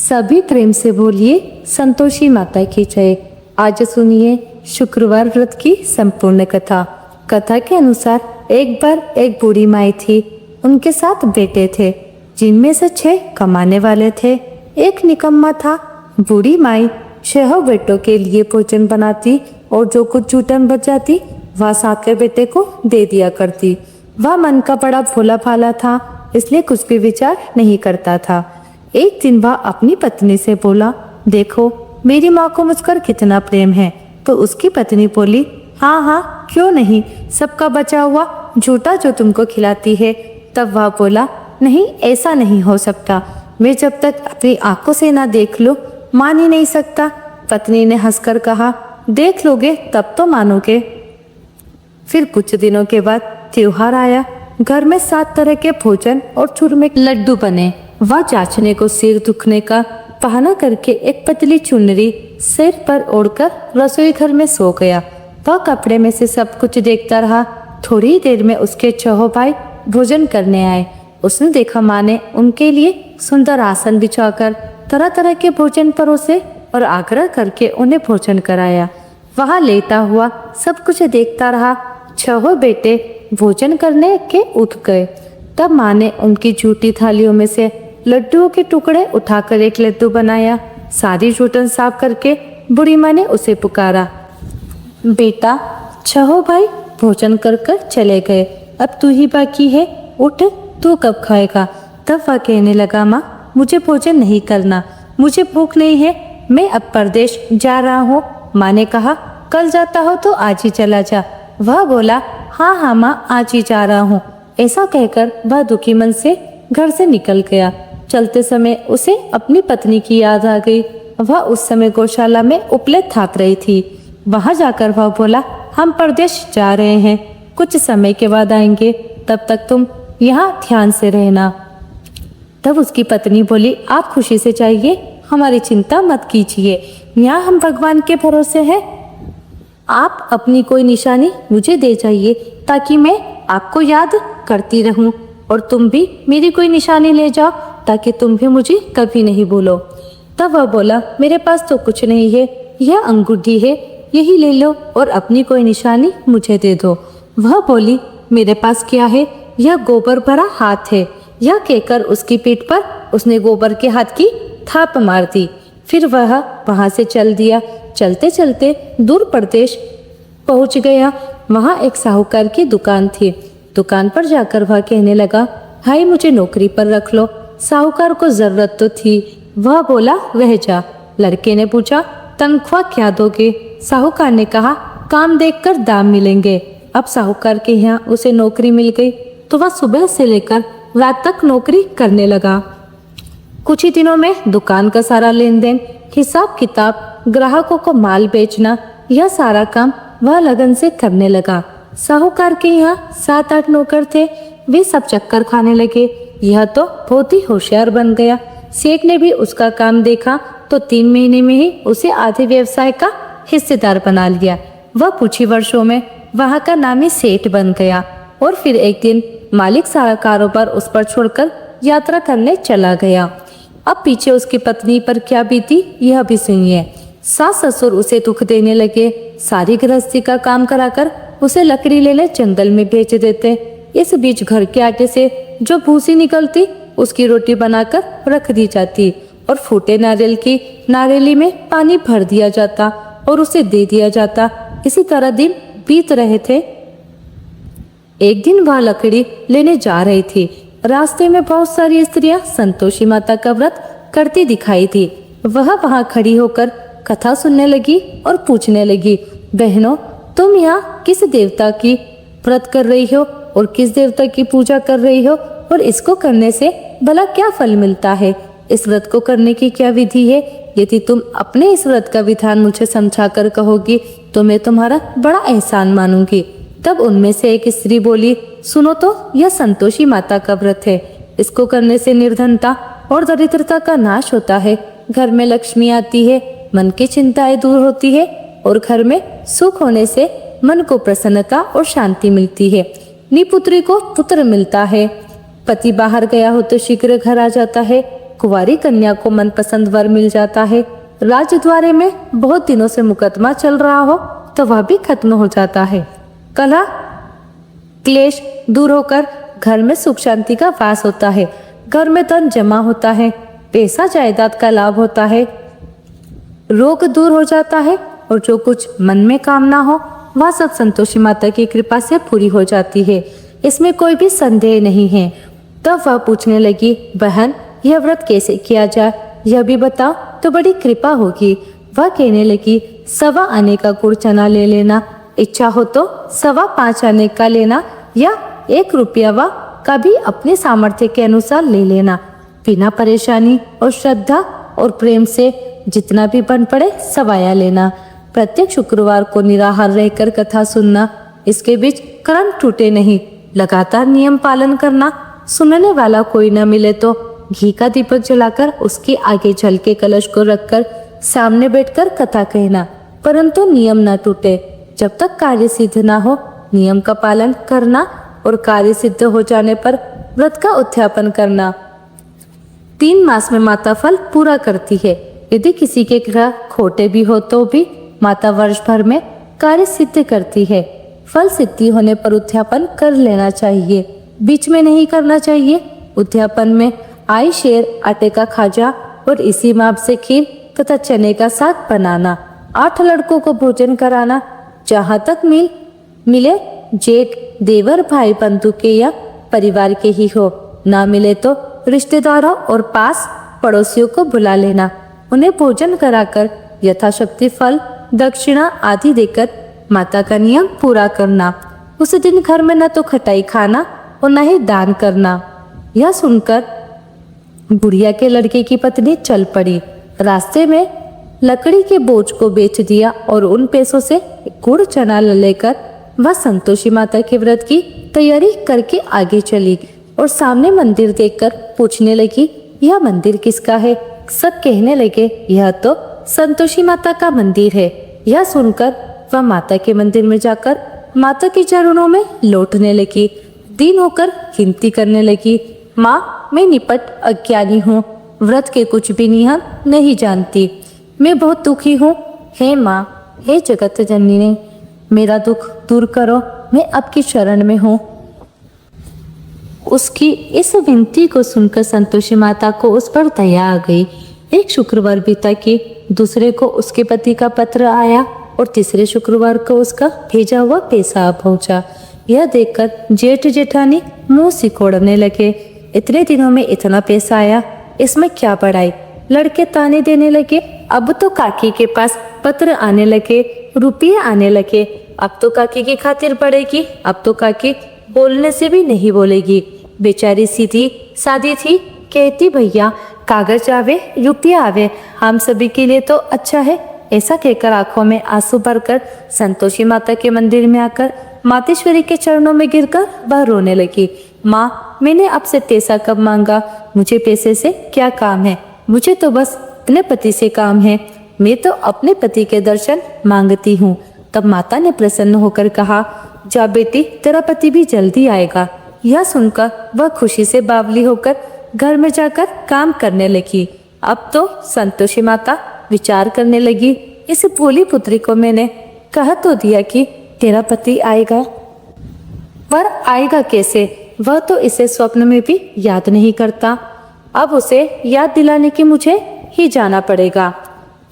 सभी प्रेम से बोलिए संतोषी माता की जय। आज सुनिए शुक्रवार व्रत की संपूर्ण कथा। कथा के अनुसार एक बार एक बूढ़ी माई थी। उनके साथ बेटे थे, जिनमें से 6 कमाने वाले थे। एक निकम्मा था। बूढ़ी माई 6 बेटों के लिए भोजन बनाती और जो कुछ जूठन बच जाती वह 7वें बेटे को दे दिया करती। वह मन का बड़ा भोला भाला था, इसलिए कुछ भी विचार नहीं करता था। एक दिन वह अपनी पत्नी से बोला, देखो मेरी माँ को मुझ पर कितना प्रेम है। तो उसकी पत्नी बोली, हाँ हाँ क्यों नहीं, सबका बचा हुआ झूठा जो तुमको खिलाती है। तब वह बोला, नहीं ऐसा नहीं हो सकता, मैं जब तक अपनी आंखों से ना देख लूं मान ही नहीं सकता। पत्नी ने हंसकर कहा, देख लोगे तब तो मानोगे। फिर कुछ दिनों के बाद त्योहार आया। घर में 7 तरह के भोजन और चूरमे के लड्डू बने। वह जांचने को सिर दुखने का बहाना करके एक पतली चुनरी सिर पर ओढ़कर रसोई घर में सो गया। वह कपड़े में से सब कुछ देखता रहा। थोड़ी देर में उसके 6 भाई भोजन करने आए। उसने देखा माँ ने उनके लिए सुंदर आसन बिछाकर तरह तरह के भोजन परोसे और आग्रह करके उन्हें भोजन कराया। वहाँ लेटा हुआ सब कुछ देखता रहा। 6 बेटे भोजन करने के उठ गए। तब माँ ने उनकी झूठी थालियों में से लड्डुओं के टुकड़े उठाकर एक लड्डू बनाया। सारी जूठन साफ करके बूढ़ी माँ ने उसे पुकारा, बेटा 6 भाई भोजन कर कर चले गए, अब तू ही बाकी है, उठ तू कब खाएगा। तब वह कहने लगा, माँ मुझे भोजन नहीं करना, मुझे भूख नहीं है, मैं अब परदेश जा रहा हूँ। माँ ने कहा, कल जाता हो तो आज ही चला जा। वह बोला, हाँ हाँ माँ आज ही जा रहा हूँ। ऐसा कहकर वह दुखी मन से घर से निकल गया। चलते समय उसे अपनी पत्नी की याद आ गई। वह उस समय गौशाला में उपले थाप रही थी। वहां जाकर वह बोला, हम परदेश जा रहे हैं, कुछ समय के बाद आएंगे, तब तक तुम यहाँ ध्यान से रहना। तब उसकी पत्नी बोली, आप खुशी से जाइए, हमारी चिंता मत कीजिए, यहाँ हम भगवान के भरोसे हैं। आप अपनी कोई निशानी मुझे दे जाइए ताकि मैं आपको याद करती रहूं, और तुम भी मेरी कोई निशानी ले जाओ ताकि तुम भी मुझे कभी नहीं भूलो। तब वह बोला, मेरे पास तो कुछ नहीं है, यह अंगूठी है, यही ले लो और अपनी कोई निशानी मुझे दे दो। वह बोली, मेरे पास क्या है, यह गोबर भरा हाथ है। यह कहकर उसकी पीठ पर उसने गोबर के हाथ की थाप मार दी। फिर वह वहां से चल दिया। चलते चलते दूर प्रदेश पहुंच गया। वहां एक साहूकार की दुकान थी। दुकान पर जाकर वह कहने लगा, भाई मुझे नौकरी पर रख लो। साहूकार को जरूरत तो थी। वह बोला, रह जा। लड़के ने पूछा, तनख्वाह क्या दोगे? साहूकार ने कहा, काम देखकर दाम मिलेंगे। अब साहूकार के यहाँ उसे नौकरी मिल गई तो वह सुबह से लेकर रात तक नौकरी करने लगा। कुछ ही दिनों में दुकान का सारा लेन देन, हिसाब किताब, ग्राहकों को माल बेचना, यह सारा काम वह लगन से करने लगा। साहूकार के यहाँ 7-8 नौकर थे। वे सब चक्कर खाने लगे। यह तो बहुत ही होशियार बन गया। सेठ ने भी उसका काम देखा तो 3 महीने में ही उसे आधे व्यवसाय का हिस्सेदार बना लिया। वह कुछ ही वर्षों में वहाँ का नामी सेठ बन गया। और फिर एक दिन मालिक सारा कारोबार उस पर छोड़कर यात्रा करने चला गया। अब पीछे उसकी पत्नी पर क्या बीती यह भी सुनिए। सास ससुर उसे दुख देने लगे। सारी गृहस्थी का काम कराकर उसे लकड़ी लेने जंगल में भेज देते। इस बीच घर के आटे से जो भूसी निकलती उसकी रोटी बनाकर रख दी जाती और फूटे नारियल की नारियली में पानी भर दिया जाता और उसे दे दिया जाता। इसी तरह दिन बीत रहे थे। एक दिन वह लकड़ी लेने जा रही थी। रास्ते में बहुत सारी स्त्रियां संतोषी माता का व्रत करती दिखाई थी। वह वहां खड़ी होकर कथा सुनने लगी और पूछने लगी, बहनों तुम यहाँ किस देवता की व्रत कर रही हो और किस देवता की पूजा कर रही हो, और इसको करने से भला क्या फल मिलता है? इस व्रत को करने की क्या विधि है? यदि तुम अपने इस व्रत का विधान मुझे समझा कर कहोगी तो मैं तुम्हारा बड़ा एहसान मानूंगी। तब उनमें से एक स्त्री बोली, सुनो तो, यह संतोषी माता का व्रत है। इसको करने से निर्धनता और दरिद्रता का नाश होता है, घर में लक्ष्मी आती है, मन की चिंताएं दूर होती है और घर में सुख होने से मन को प्रसन्नता और शांति मिलती है। निपुत्री को पुत्र मिलता है, पति बाहर गया हो तो शीघ्र घर आ जाता है, कुंवारी कन्या को मनपसंद वर मिल जाता है। राजद्वारे में बहुत दिनों से मुकदमा चल रहा हो तो वह भी खत्म हो जाता है। कलह क्लेश दूर होकर घर में सुख शांति का वास होता है। घर में धन जमा होता है, पैसा जायदाद का लाभ होता है, रोग दूर हो जाता है और जो कुछ मन में कामना हो वह सब संतोषी माता की कृपा से पूरी हो जाती है। इसमें कोई भी संदेह नहीं है। तब वह पूछने लगी, बहन यह व्रत कैसे किया जाए, यह भी बताओ तो बड़ी कृपा होगी। वह कहने लगी, 1.25 आने का गुड़ चना ले लेना, इच्छा हो तो 5.25 आने का लेना या 1 रुपया का भी अपने सामर्थ्य के अनुसार ले लेना। बिना परेशानी और श्रद्धा और प्रेम से जितना भी बन पड़े सवाया लेना। प्रत्येक शुक्रवार को निराहार रहकर कथा सुनना, इसके बीच क्रम टूटे नहीं, लगातार नियम पालन करना। सुनने वाला कोई न मिले तो घी का दीपक जलाकर उसके आगे जल के कलश को रखकर सामने बैठकर कथा कहना, परंतु नियम न टूटे। जब तक कार्य सिद्ध ना हो नियम का पालन करना और कार्य सिद्ध हो जाने पर व्रत का उद्यापन करना। 3 मास में माता फल पूरा करती है। यदि किसी के ग्रह खोटे भी हो तो भी माता वर्ष भर में कार्य सिद्ध करती है। फल सिद्धि होने पर उद्यापन कर लेना चाहिए, बीच में नहीं करना चाहिए। उद्यापन में आई शेर, आटे का खाजा और इसी माप से खीर तथा चने का साग बनाना, 8 लड़कों को भोजन कराना, जहाँ तक मिले जेठ, देवर, भाई बंधु के या परिवार के ही हो, ना मिले तो रिश्तेदारों और पास पड़ोसियों को बुला लेना। उन्हें भोजन कराकर यथाशक्ति फल, दक्षिणा आदि देकर माता का नियम पूरा करना। उस दिन घर में न तो खटाई खाना और न ही दान करना। यह सुनकर बुढ़िया के लड़के की पत्नी चल पड़ी। रास्ते में लकड़ी के बोझ को बेच दिया और उन पैसों से गुड़ चना लेकर वह संतोषी माता के व्रत की तैयारी करके आगे चली और सामने मंदिर देखकर पूछने लगी, यह मंदिर किसका है? सब कहने लगे, यह तो संतोषी माता का मंदिर है। यह सुनकर वह माता के मंदिर में जाकर माता के चरणों में लौटने लगी। दिन होकर गिनती करने लगी, माँ मैं निपट अज्ञानी हूँ, व्रत के कुछ भी नियम नहीं जानती, मैं बहुत दुखी हूँ। हे माँ, हे जगत जननी, मेरा दुख दूर करो, मैं आपकी शरण में हूँ। उसकी इस विनती को सुनकर संतोषी माता को उस पर दया आ गई। एक शुक्रवार बीता कि दूसरे को उसके पति का पत्र आया और तीसरे शुक्रवार को उसका भेजा हुआ पैसा पहुंचा। यह देखकर जेठ जेठानी मुंह सिकोड़ने लगे, इतने दिनों में इतना पैसा आया, इसमें क्या बढ़ाई। लड़के ताने देने लगे, अब तो काकी के पास पत्र आने लगे, रुपये आने लगे, अब तो काकी की खातिर पड़ेगी, अब तो काकी बोलने से भी नहीं बोलेगी। बेचारी सीधी सादी थी, कहती भैया कागज आवे रुपया आवे, हम सभी के लिए तो अच्छा है। ऐसा कहकर आंखों में आंसू भरकर संतोषी माता के मंदिर में आकर मातेश्वरी के चरणों में गिरकर वह रोने लगी। माँ, मैंने आपसे पैसा कब मांगा? मुझे पैसे से क्या काम है? मुझे तो बस अपने पति से काम है, मैं तो अपने पति के दर्शन मांगती हूँ। तब माता ने प्रसन्न होकर कहा, जा बेटी, तेरा पति भी जल्दी आएगा। यह सुनकर वह खुशी से बावली होकर घर में जाकर काम करने लगी। अब तो संतोषी माता विचार करने लगी, इस भोली पुत्री को मैंने कह तो दिया कि तेरा पति आएगा, पर आएगा कैसे? वह तो इसे स्वप्न में भी याद नहीं करता। अब उसे याद दिलाने की मुझे ही जाना पड़ेगा।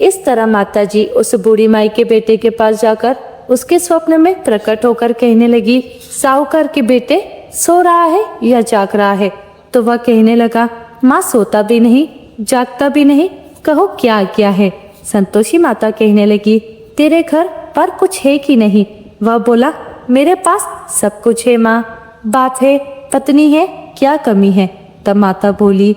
इस तरह माताजी उस बूढ़ी माई के बेटे के पास जाकर उसके स्वप्न में प्रकट होकर कहने लगी, साहूकार के बेटे सो रहा है या जाग रहा है? तो वह कहने लगा, माँ सोता भी नहीं जागता भी नहीं, कहो क्या आज्ञा है? संतोषी माता कहने लगी, तेरे घर पर कुछ है कि नहीं? वह बोला, मेरे पास सब कुछ है माँ, बात है, पत्नी है, क्या कमी है? तब माता बोली,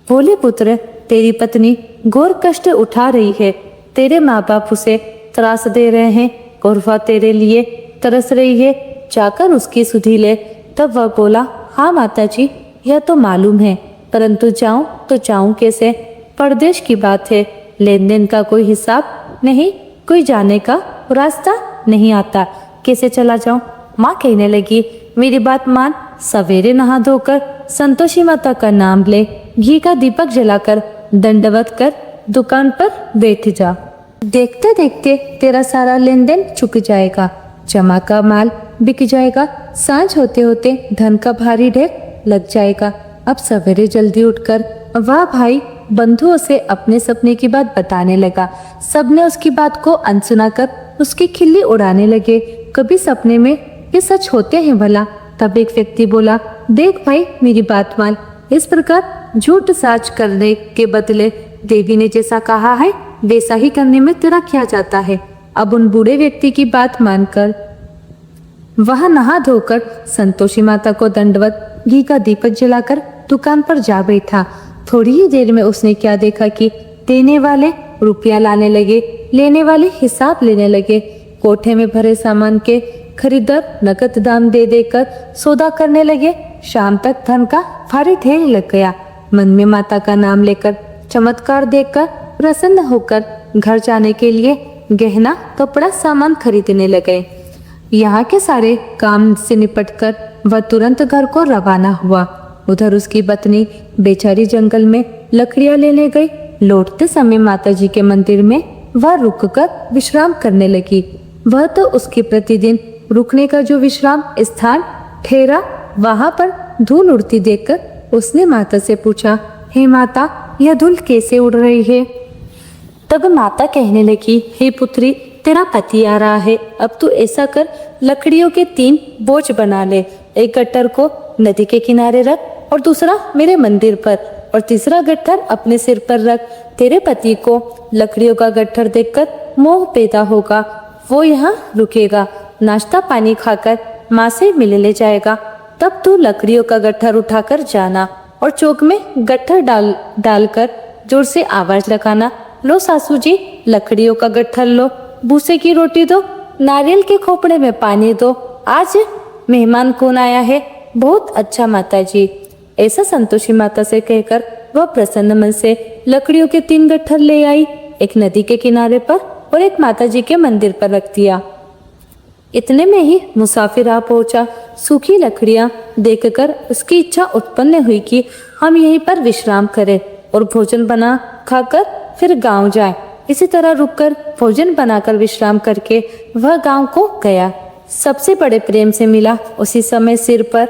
बोले पुत्र, तेरी पत्नी घोर कष्ट उठा रही है, तेरे माँ बाप उसे त्रास दे रहे हैं और वह तेरे लिए तरस रही है, जाकर उसकी सुधि ले। तब वह बोला, हाँ माताजी, यह तो मालूम है, परंतु जाऊं तो जाऊं कैसे? परदेश की बात है, लेन देन का कोई हिसाब नहीं, कोई जाने का रास्ता नहीं आता, कैसे चला जाऊं? माँ कहने लगी, मेरी बात मान, सवेरे नहा धोकर संतोषी माता का नाम ले, घी का दीपक जलाकर दंडवत कर दुकान पर बैठ जा। देखते देखते तेरा सारा लेन देन चुक जाएगा, जमा का माल बिक जाएगा, सांझ होते होते धन का भारी ढेर लग जाएगा। अब सवेरे जल्दी उठकर वह भाई बंधुओं से अपने सपने की बात बताने लगा। सबने उसकी बात को अनसुना कर उसकी खिल्ली उड़ाने लगे। कभी सपने में ये सच होते हैं भला? तब एक व्यक्ति बोला, देख भाई मेरी बात मान, इस प्रकार झूठ साच करने के बदले देवी ने जैसा कहा है वैसा ही करने में तेरा क्या जाता है। अब उन बूढ़े व्यक्ति की बात मानकर वह नहा धोकर संतोषी माता को दंडवत घी का दीपक जलाकर दुकान पर जा बैठा। थोड़ी ही देर में उसने क्या देखा कि देने वाले रुपया लाने लगे, लेने वाले हिसाब लेने लगे। कोठे में भरे सामान के खरीदार नकद दाम दे देकर सौदा करने लगे। शाम तक धन का भारी ढेर लग गया। मन में माता का नाम लेकर चमत्कार देखकर प्रसन्न होकर घर जाने के लिए गहना कपड़ा सामान खरीदने लगे। यहाँ के सारे काम से निपटकर वह तुरंत घर को रवाना हुआ। उधर उसकी पत्नी बेचारी जंगल में लकड़ियां लेने गई। लौटते समय माताजी के मंदिर में वह रुककर विश्राम करने लगी। वह तो उसकी प्रतिदिन रुकने का जो विश्राम स्थान ठहरा, वहां पर धूल उड़ती देखकर उसने माता से पूछा, हे माता, यह धूल कैसे उड़ रही है? तब माता कहने लगी, हे पुत्री, तेरा पति आ रहा है। अब तू ऐसा कर, लकड़ियों के 3 बोझ बना ले। एक गट्ठर को नदी के किनारे रख और दूसरा मेरे मंदिर पर और तीसरा गट्ठर अपने सिर पर रख। तेरे पति को लकड़ियों का गट्ठर देखकर मोह पैदा होगा, वो यहाँ रुकेगा, नाश्ता पानी खाकर माँ से मिलने जाएगा। तब तू लकड़ियों का गट्ठर उठाकर जाना और चौक में गट्ठर डालकर जोर से आवाज लगाना, लो सासू जी, लकड़ियों का गट्ठर लो, भूसे की रोटी दो, नारियल के खोपड़े में पानी दो, आज मेहमान कौन आया है? बहुत अच्छा माता जी। ऐसा संतोषी माता से कहकर वह प्रसन्न मन से लकड़ियों के 3 गट्ठर ले आई। एक नदी के किनारे पर और एक माता जी के मंदिर पर रख दिया। इतने में ही मुसाफिर आ पहुंचा। सूखी लकड़ियां देखकर उसकी इच्छा उत्पन्न हुई कि हम यहीं पर विश्राम करें और भोजन बना खाकर फिर गांव जाएं। इसी तरह रुककर भोजन बनाकर विश्राम करके वह गांव को गया। सबसे बड़े प्रेम से मिला। उसी समय सिर पर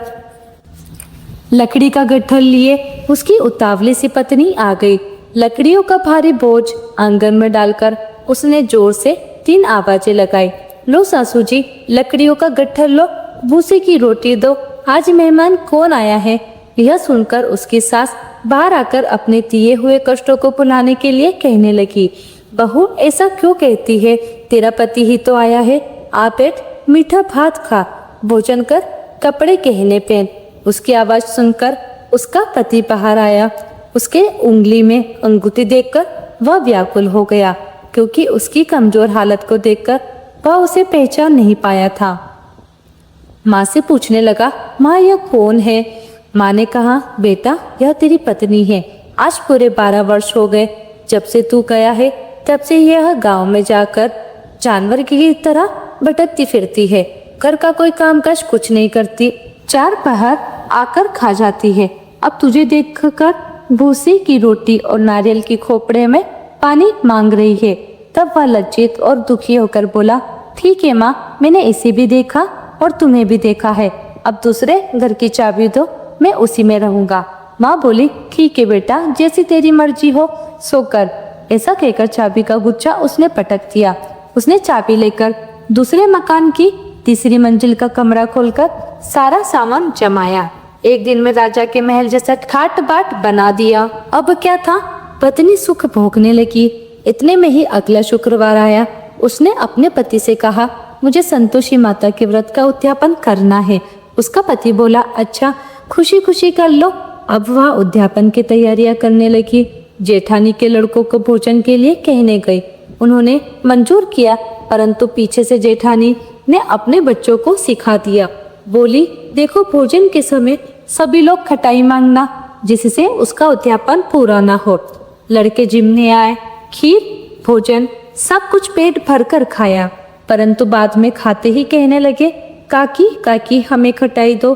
लकड़ी का गट्ठर लिए उसकी उतावली सी पत्नी आ गई। लकड़ियों का भारी बोझ आंगन में डालकर उसने जोर से 3 आवाजें लगाई, लो सासू जी, लकड़ियों का गट्ठर लो, भूसे की रोटी दो, आज मेहमान कौन आया है? यह सुनकर उसकी सास बाहर आकर अपने दिए हुए कष्टों को भुलाने के लिए कहने लगी, बहू ऐसा क्यों कहती है? तेरा पति ही तो आया है। आ बैठ, मीठा भात खा, भोजन कर, कपड़े गहने पहन। उसकी आवाज सुनकर उसका पति बाहर आया। उसके उंगली में अंगूठी देखकर वह व्याकुल हो गया, क्योंकि उसकी कमजोर हालत को देखकर वह उसे पहचान नहीं पाया था। माँ से पूछने लगा, माँ यह कौन है? माँ ने कहा, बेटा यह तेरी पत्नी है। आज पूरे 12 वर्ष हो गए जब से तू गया है, तब से यह गांव में जाकर जानवर की तरह भटकती फिरती है। घर का कोई कामकाज कुछ नहीं करती, 4 पहर आकर खा जाती है। अब तुझे देखकर भूसे की रोटी और नारियल की खोपड़े में पानी मांग रही है। तब वह लज्जित और दुखी होकर बोला, ठीक है माँ, मैंने इसे भी देखा और तुम्हें भी देखा है। अब दूसरे घर की चाबी दो, मैं उसी में रहूंगा। माँ बोली, ठीक है बेटा, जैसी तेरी मर्जी हो सो कर। ऐसा कहकर चाबी का गुच्छा उसने पटक दिया। उसने चाबी लेकर दूसरे मकान की 3री मंजिल का कमरा खोलकर सारा सामान जमाया। एक दिन में राजा के महल जैसा ठाट बाट बना दिया। अब क्या था, पत्नी सुख भोगने लगी। इतने में ही अगला शुक्रवार आया। उसने अपने पति से कहा, मुझे संतोषी माता के व्रत का उद्यापन करना है। उसका पति बोला, अच्छा, खुशी खुशी कर लो। अब वह उद्यापन की तैयारियां करने लगी। जेठानी के लड़कों को भोजन के लिए कहने गई। उन्होंने मंजूर किया, परंतु पीछे से जेठानी ने अपने बच्चों को सिखा दिया। बोली, देखो भोजन के समय सभी लोग खटाई मांगना, जिससे उसका उद्यापन पूरा ना हो। लड़के जिमने आए, खीर भोजन सब कुछ पेट भर कर खाया, परंतु बाद में खाते ही कहने लगे, काकी काकी हमें खटाई दो,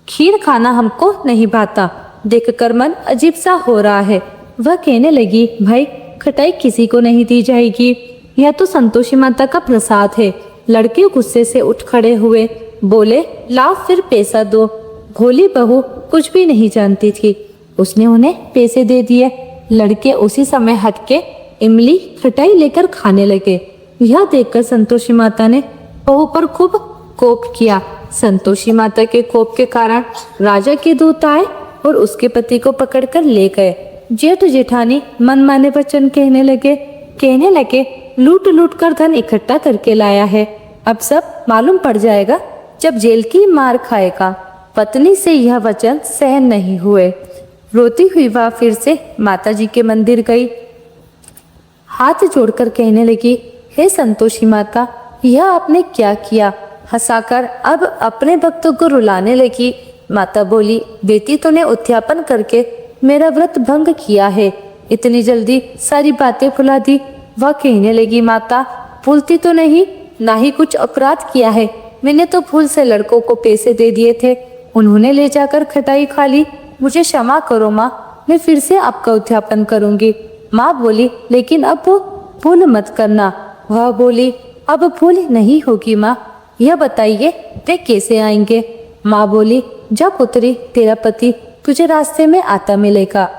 खीर खाना हमको नहीं भाता। देखकर मन अजीब सा हो रहा है। वह कहने लगी, भाई खटाई किसी को नहीं दी जाएगी, यह तो संतोषी माता का प्रसाद है। लड़के गुस्से से उठ खड़े हुए, बोले, लाओ फिर पैसा दो। भोली बहू कुछ भी नहीं जानती थी, उसने उन्हें पैसे दे दिए। लड़के उसी समय हटके इमली खटाई लेकर खाने लगे। यह देखकर संतोषी माता ने बहू पर खूब कोप किया। संतोषी माता के कोप के कारण राजा के दूत आए और उसके पति को पकड़कर ले गए। जेठ जेठानी मनमाने वचन कहने लगे, लूट लूट कर धन इकट्ठा करके लाया है, अब सब मालूम पड़ जाएगा जब जेल की मार खाएगा। पत्नी से यह वचन सहन नहीं हुए। रोती हुई वह फिर से माता जी के मंदिर गई, हाथ जोड़कर कहने लगी, हे संतोषी माता, यह आपने क्या किया? हंसाकर अब अपने भक्तों को रुलाने लगी। माता बोली, बेटी तूने उद्यापन करके मेरा व्रत भंग किया है, इतनी जल्दी सारी बातें भुला दी। वह कहने लगी, माता भूलती तो नहीं, ना ही कुछ अपराध किया है, मैंने तो भूल से लड़कों को पैसे दे दिए थे, उन्होंने ले जाकर खटाई खा ली, मुझे क्षमा करो माँ, मैं फिर से आपका उद्यापन करूंगी। माँ बोली, लेकिन अब भूल मत करना। वह बोली, अब भूल नहीं होगी माँ, यह बताइए वे कैसे आएंगे? माँ बोली, जा पुत्री, तेरा पति तुझे रास्ते में आता मिलेगा।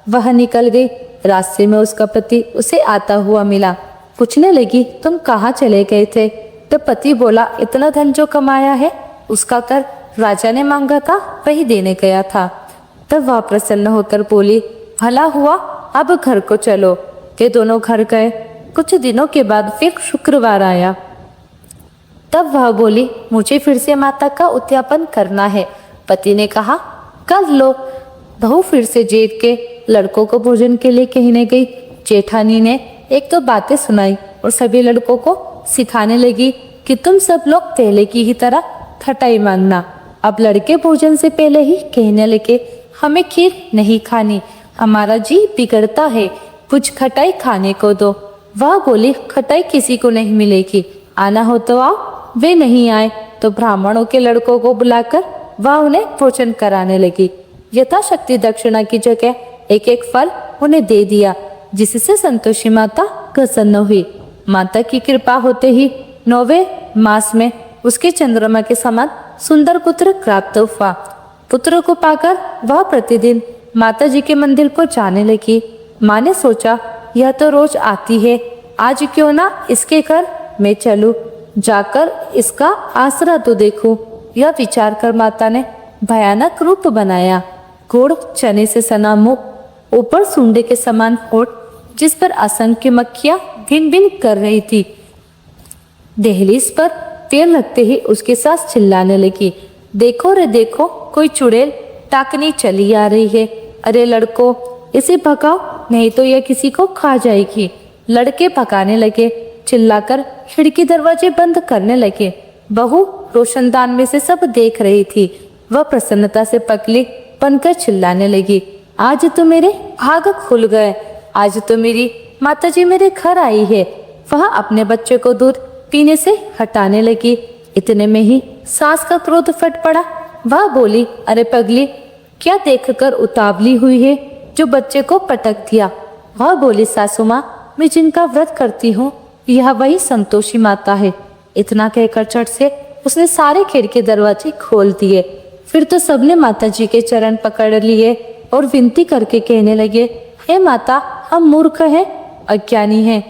वह निकल गई। रास्ते में उसका पति उसे आता हुआ मिला। पूछने लगी, तुम कहाँ चले गए थे? तो पति बोला, इतना धन जो कमाया है उसका कर राजा ने मांगा था, वही देने गया था। तब वह प्रसन्न होकर बोली, भला हुआ, अब घर को चलो। वे दोनों घर गए। कुछ दिनों के बाद फिर शुक्रवार आया। तब वह बोली, मुझे फिर से माता का उद्यापन करना है। पति ने कहा, कर लो। बहू फिर से जेठ के लड़कों को भोजन के लिए कहने गई। जेठानी ने एक तो बातें सुनाई और सभी लड़कों को सिखाने लगी कि तुम सब लोग पहले की ही तरह खटाई मांगना। अब लड़के भोजन से पहले ही कहने लगे, हमें खीर नहीं खानी, हमारा जी बिगड़ता है, कुछ खटाई खाने को दो। वह बोली, खटाई किसी को नहीं मिलेगी, आना हो तो आओ। वे नहीं आए तो ब्राह्मणों के लड़कों को बुलाकर वह उन्हें भोजन कराने लगी। यथाशक्ति दक्षिणा की जगह एक एक फल उन्हें दे दिया, जिससे संतोषी माता प्रसन्न हुई। माता की कृपा होते ही 9वें मास में उसके चंद्रमा के समान सुंदर पुत्र प्राप्त हुआ। पुत्र को पाकर वह प्रतिदिन माता जी के मंदिर को जाने लगी। माँ ने सोचा, यह तो रोज आती है, आज क्यों ना इसके घर मैं चलूं, जाकर इसका आसरा तो देखूं। यह विचार कर माता ने भयानक रूप बनाया। गोड़ चने से सना मुख, ऊपर सुंडे के समान होठ, जिस पर असंख्य मक्खियां भिन भिन कर रही थी। दहलीज पर पैर लगते ही उसके साथ चिल्लाने लगी, देखो रे देखो, कोई चुड़ैल टाकनी चली आ रही है, अरे लड़को इसे भगाओ, नहीं तो यह किसी को खा जाएगी। लड़के भगाने लगे, चिल्लाकर खिड़की दरवाजे बंद करने लगे। बहू रोशनदान में से सब देख रही थी। वह प्रसन्नता से पगली बनकर चिल्लाने लगी, आज तो मेरे भाग खुल गए, आज तो मेरी माताजी मेरे घर आई है। वह अपने बच्चे को दूध पीने से हटाने लगी। इतने में ही सास का क्रोध फट पड़ा। वह बोली, अरे पगली, क्या देखकर उतावली हुई है जो बच्चे को पटक दिया? वह बोली, सासू माँ, मैं जिनका व्रत करती हूँ यह वही संतोषी माता है। इतना कहकर चट से उसने सारे खिड़की दरवाजे खोल दिए। फिर तो सबने माता जी के चरण पकड़ लिए और विनती करके कहने लगे, हे माता, हम मूर्ख हैं, अज्ञानी हैं,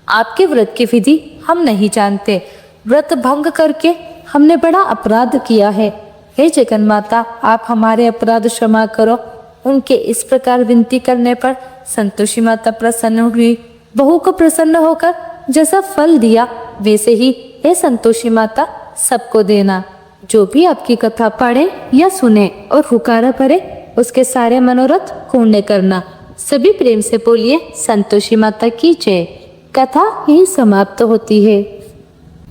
आपके व्रत की विधि हम नहीं जानते, व्रत भंग करके हमने बड़ा अपराध किया है। हे जगन माता, आप हमारे अपराध क्षमा करो। उनके इस प्रकार विनती करने पर संतोषी माता प्रसन्न हुई। बहू को प्रसन्न होकर जैसा फल दिया वैसे ही हे संतोषी माता सबको देना। जो भी आपकी कथा पढ़े या सुने और हुकारा भरे, उसके सारे मनोरथ पूर्ण करना। सभी प्रेम से बोलिए, संतोषी माता की जय। कथा यही समाप्त होती है।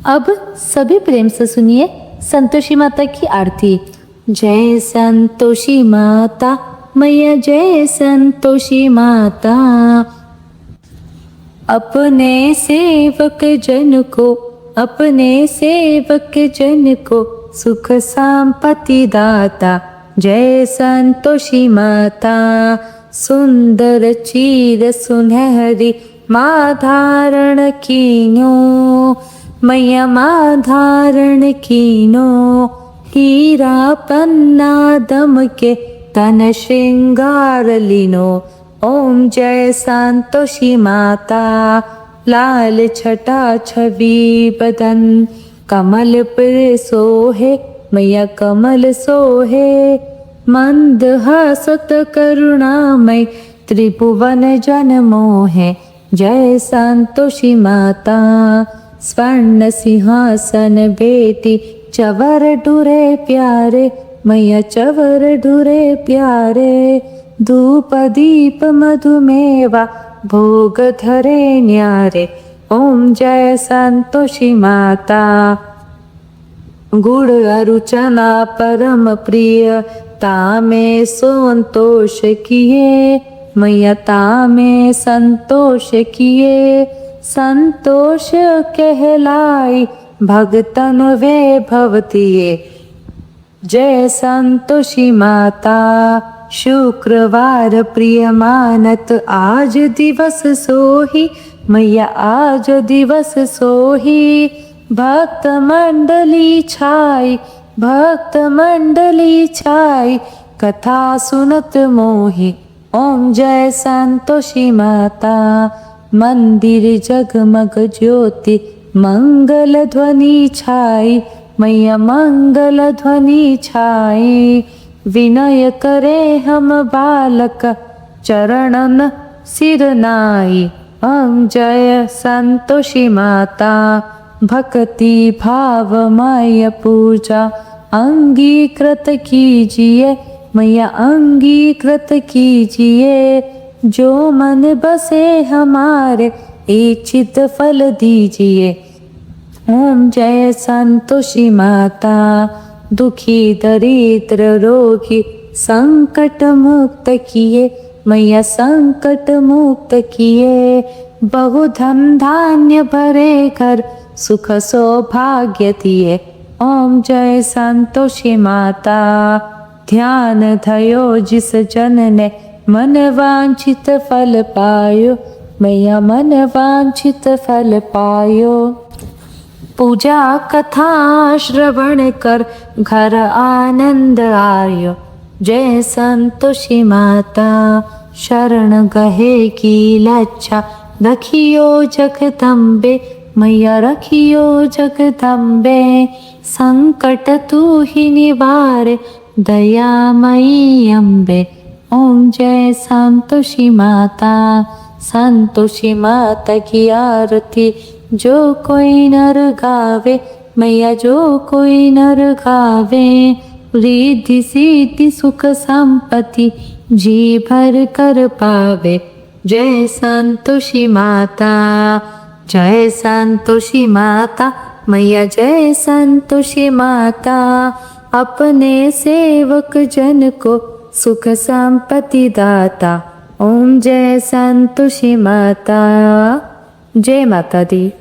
अब सभी प्रेम से सुनिए संतोषी माता की आरती। जय संतोषी माता मैया, जय संतोषी माता। अपने सेवक जन को, अपने सेवक जन को सुख संपत्ति दाता, जय संतोषी माता। सुंदर चीर सुनहरी माँ धारण कीनो, मैया माँ धारण कीनो। हीरा पन्ना दम के तन श्रृंगार लीनो। ओम जय संतोषी माता। लाल छटा छवि बदन कमल पर सोहे, मैया कमल सोहे। मंद हसत करुणामय त्रिभुवन जन मोहे। जय संतोषी माता। स्वर्ण सिंहासन बेटी चवर ढुरे प्यारे, मैया चवर ढुरे प्यारे। धूप दीप मधुमेवा भोग धरे न्यारे। ओम जय संतोषी माता। गुड़ अरुचना परम प्रिय तामे संतोष किए, मैया तामे संतोष किए। संतोष कहलाई भगतन वे भवतिये। जय संतोषी माता। शुक्रवार प्रिय मानत आज दिवस सोही, मैया आज दिवस सोही। भक्त मंडली छाई, भक्त मंडली छाई, कथा सुनत मोही। ओम जय संतोषी माता। मंदिर जगमग ज्योति मंगल ध्वनि छाई, मैया मंगल ध्वनि छाई। विनय करे हम बालक चरणन सिर नाई। ओम जय संतोषी माता। भक्ति भावमय पूजा अंगीकृत कीजिए, मैया अंगीकृत कीजिए। जो मन बसे हमारे इच्छित फल दीजिए। ओम जय संतोषी माता। दुखी दरिद्र रोगी संकट मुक्त किए, मैया संकट मुक्त किए। बहु धन धान्य भरे घर सुख सौभाग्य दिए। ओम जय संतोषी माता। ध्यान धयो जिस जन ने मन वांछित फल पायो, मैया मन वांछित फल पायो। पूजा कथा श्रवण कर घर आनंद आयो। जय संतोषी माता। शरण गहे की लज्जा रखियो जगदम्बे, मैया रखियो जगदम्बे। संकट तू ही निवारे दयामयी अम्बे। ओम जय संतोषी माता। संतोषी माता की आरती जो कोई नर गावे, मैया जो कोई नर गावे। रिद्धि सिद्धि सुख संपत्ति जी भर कर पावे। जय संतोषी माता। जय संतोषी माता, मैया जय संतोषी माता। अपने सेवक जन को सुख संपत्ति दाता। ओम जय संतोषी माता। जय माता दी।